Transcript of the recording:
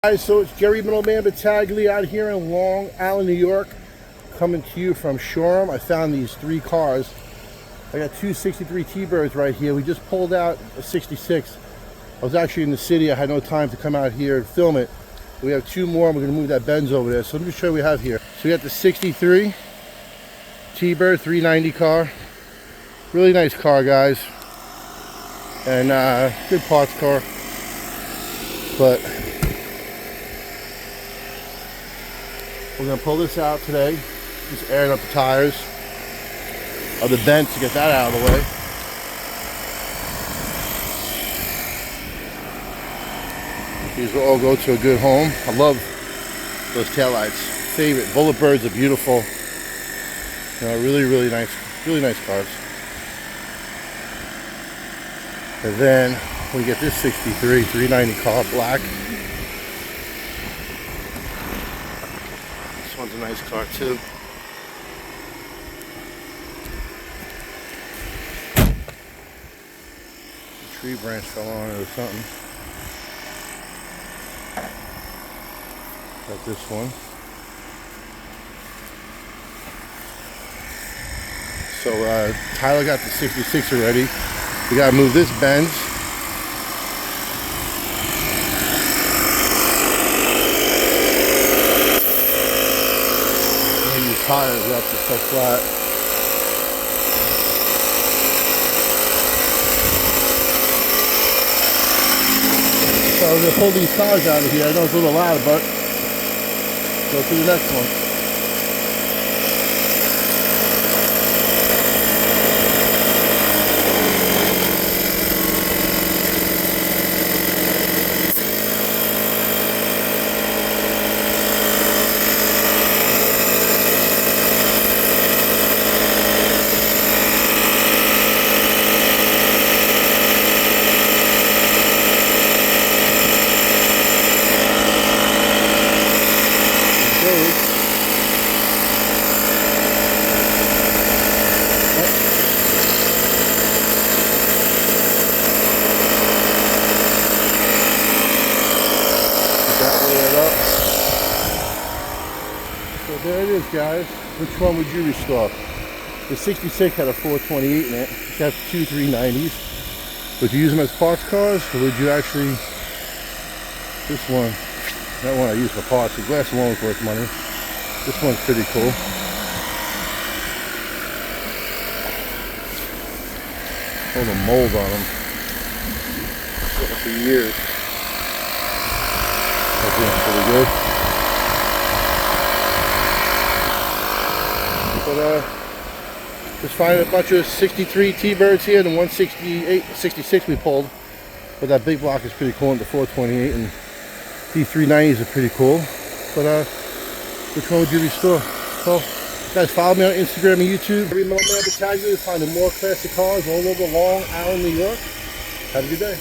Guys, so it's Jerry Middleman Battaglia out here in Long Island, New York, coming to you from Shoreham. I found these three cars. I got two 63 T-Birds right here. We just pulled out a 66. I was actually in the city. I had no time to come out here and film it. We have two more, and we're going to move that Benz over there. So let me show you what we have here. So we got the 63 T-Bird 390 car. Really nice car, guys. And good parts car. But we're going to pull this out today, just airing up the tires of the Benz to get that out of the way. These will all go to a good home. I love those taillights. Favorite. Bullet Birds are beautiful. You know, really nice cars. And then we get this 63 390 car, black. This one's a nice car too. The tree branch fell on it or something. Got this one. So Tyler got the 66 already. We gotta move this Benz. These tires are up to so flat. So I'm gonna pull these cars out of here. I know it's a little loud, but go to the next one. So there it is, guys. Which one would you restore? The 66 had a 428 in it. It has two 390s. Would you use them as parts cars, or would you actually... This one, that one I use for parts. The glass alone is worth money. This one's pretty cool. All the mold on them. Sitting for years. That's pretty good. But just finding a bunch of 63 T-Birds here, and the 66 we pulled. But that big block is pretty cool, and the 428 and these 390s are pretty cool. But which one would you restore? So guys, follow me on Instagram and YouTube. Jerry Middleman Battaglia, finding more classic cars all over Long Island, New York. Have a good day.